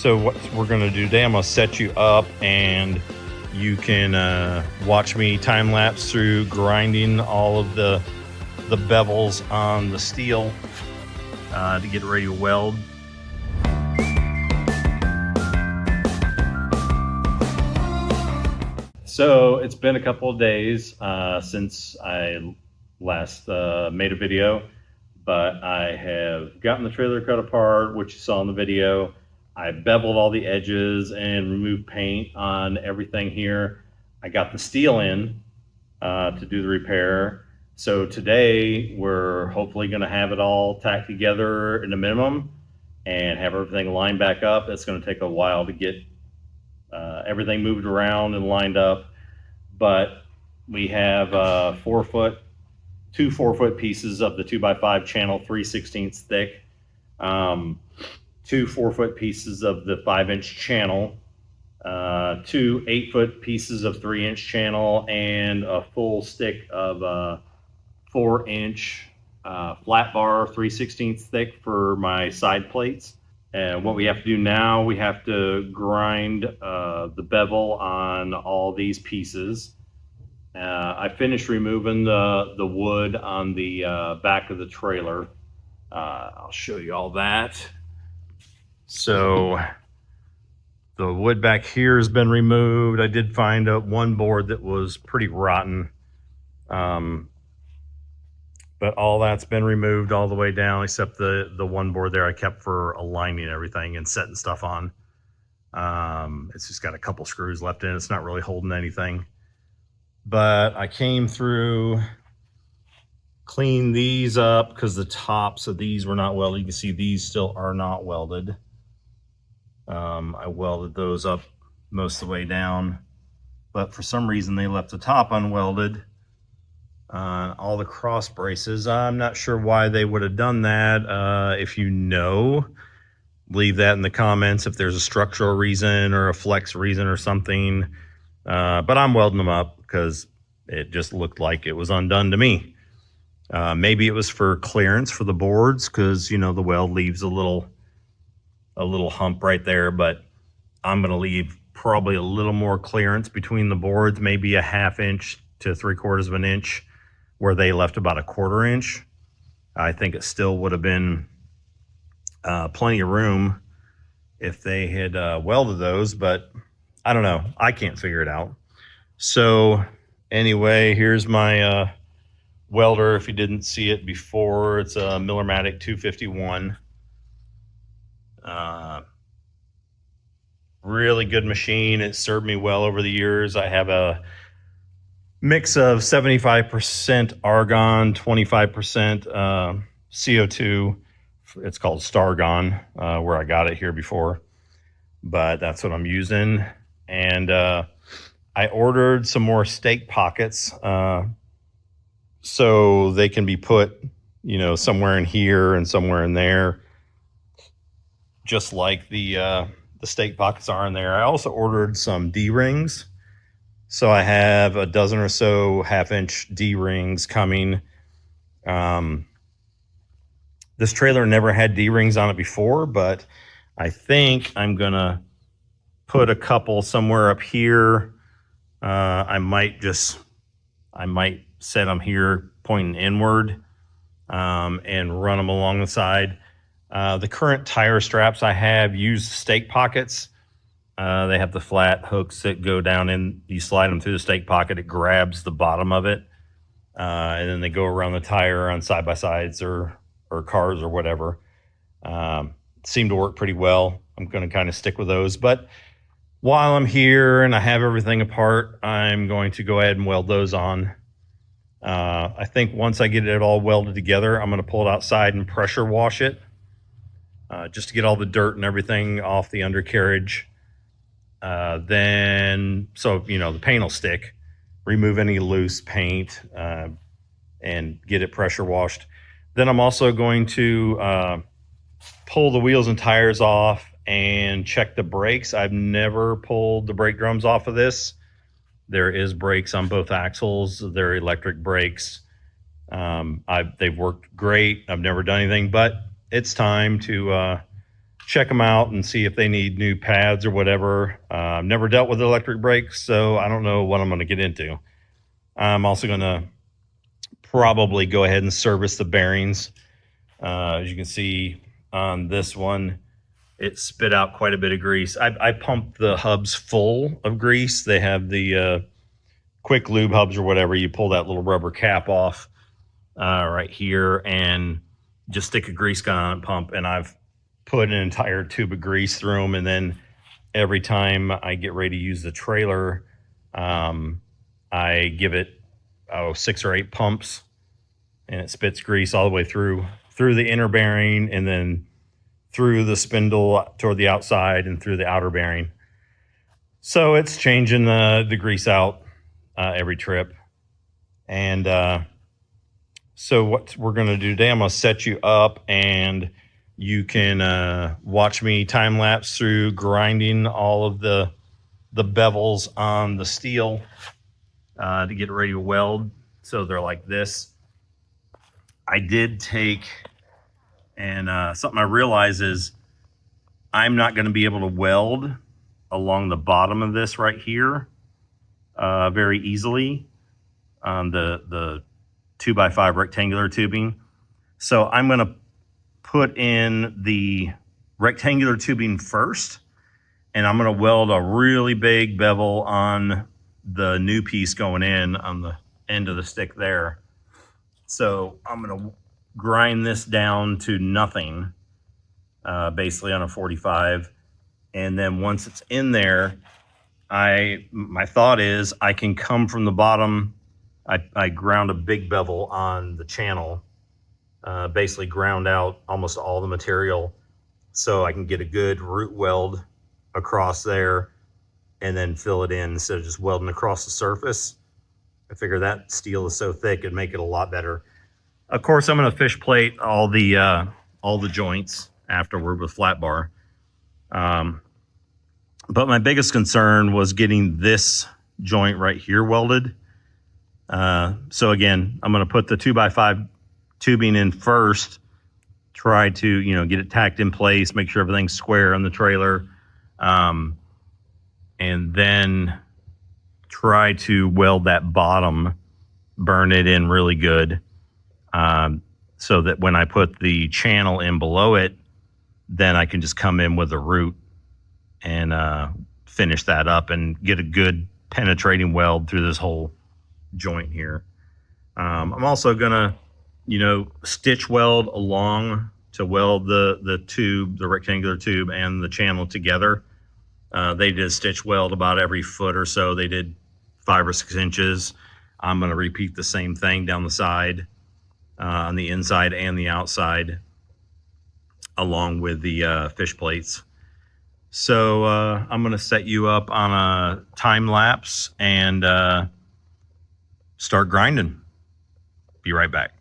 So what we're gonna do today, I'm gonna set you up and you can watch me time lapse through grinding all of the bevels on the steel to get ready to weld. So it's been a couple of days since I last made a video, but I have gotten the trailer cut apart, which you saw in the video. I beveled all the edges and removed paint on everything here. I got the steel in to do the repair. So today we're hopefully going to have it all tacked together in a minimum and have everything lined back up. It's going to take a while to get everything moved around and lined up, but we have two 4-foot pieces of the 2x5 channel, 3/16 thick, 2 4-foot pieces of the 5-inch channel, 2 8-foot pieces of 3-inch channel, and a full stick of 4-inch flat bar, 3/16 thick for my side plates. And what we have to do now, we have to grind the bevel on all these pieces. I finished removing the wood on the back of the trailer. I'll show you all that. So the wood back here has been removed. I did find one board that was pretty rotten. But all that's been removed all the way down except the one board there I kept for aligning everything and setting stuff on. It's just got a couple screws left in it. It's not really holding anything. But I came through, cleaned these up because the tops of these were not welded. You can see these still are not welded. I welded those up most of the way down, but for some reason they left the top unwelded. All the cross braces, I'm not sure why they would have done that. If you know, leave that in the comments if there's a structural reason or a flex reason or something. But I'm welding them up because it just looked like it was undone to me. Maybe it was for clearance for the boards because, you know, the weld leaves a little hump right there, but I'm going to leave probably a little more clearance between the boards, maybe a 1/2 inch to 3/4 of an inch, where they left about a 1/4 inch. I think it still would have been plenty of room if they had welded those, but I don't know. I can't figure it out. So anyway, here's my welder. If you didn't see it before, it's a Millermatic 251. Really good machine. It served me well over the years. I have a mix of 75% argon, 25% CO2. It's called Stargon, where I got it here before, but that's what I'm using. And I ordered some more stake pockets so they can be put, you know, somewhere in here and somewhere in there, just like the stake pockets are in there. I also ordered some D-rings. So I have a dozen or so 1/2 inch D-rings coming. This trailer never had D-rings on it before, but I think I'm gonna put a couple somewhere up here. I might set them here pointing inward and run them along the side. The current tire straps I have use stake pockets. They have the flat hooks that go down in. You slide them through the stake pocket, it grabs the bottom of it, and then they go around the tire on side-by-sides or cars or whatever. Seem to work pretty well. I'm going to kind of stick with those. But while I'm here and I have everything apart, I'm going to go ahead and weld those on. I think once I get it all welded together, I'm going to pull it outside and pressure wash it just to get all the dirt and everything off the undercarriage. Then, so, you know, the paint will stick, remove any loose paint and get it pressure washed. Then I'm also going to pull the wheels and tires off and check the brakes. I've never pulled the brake drums off of this. There is brakes on both axles. They're electric brakes. They've worked great. I've never done anything, but it's time to check them out and see if they need new pads or whatever. I've never dealt with electric brakes, so I don't know what I'm going to get into. I'm also going to probably go ahead and service the bearings. As you can see on this one, it spit out quite a bit of grease. I pumped the hubs full of grease. They have the quick lube hubs or whatever. You pull that little rubber cap off right here and just stick a grease gun on it, pump, and I've put an entire tube of grease through them. And then every time I get ready to use the trailer, I give it 6 or 8 pumps, and it spits grease all the way through the inner bearing, and then through the spindle toward the outside and through the outer bearing. So it's changing the grease out every trip. And so what we're going to do today, I'm going to set you up, and you can watch me time lapse through grinding all of the bevels on the steel to get ready to weld. So they're like this. I did take, and something I realize is I'm not going to be able to weld along the bottom of this right here very easily on the 2x5 rectangular tubing. So I'm going to put in the rectangular tubing first, and I'm going to weld a really big bevel on the new piece going in on the end of the stick there. So I'm going to grind this down to nothing, basically on a 45. And then once it's in there, my thought is I can come from the bottom. I ground a big bevel on the channel, basically ground out almost all the material, so I can get a good root weld across there and then fill it in instead of just welding across the surface. I figure that steel is so thick it'd make it a lot better. Of course, I'm going to fish plate all the joints afterward with flat bar. But my biggest concern was getting this joint right here welded. So again, I'm going to put the 2x5 tubing in first, try to, get it tacked in place, make sure everything's square on the trailer. And then try to weld that bottom, burn it in really good. So that when I put the channel in below it, then I can just come in with a root and finish that up and get a good penetrating weld through this whole joint here. I'm also gonna, stitch weld along to weld the tube, the rectangular tube, and the channel together. They did stitch weld about every foot or so. They did 5 or 6 inches. I'm gonna repeat the same thing down the side, on the inside and the outside, along with the fish plates. So I'm going to set you up on a time lapse and start grinding. Be right back.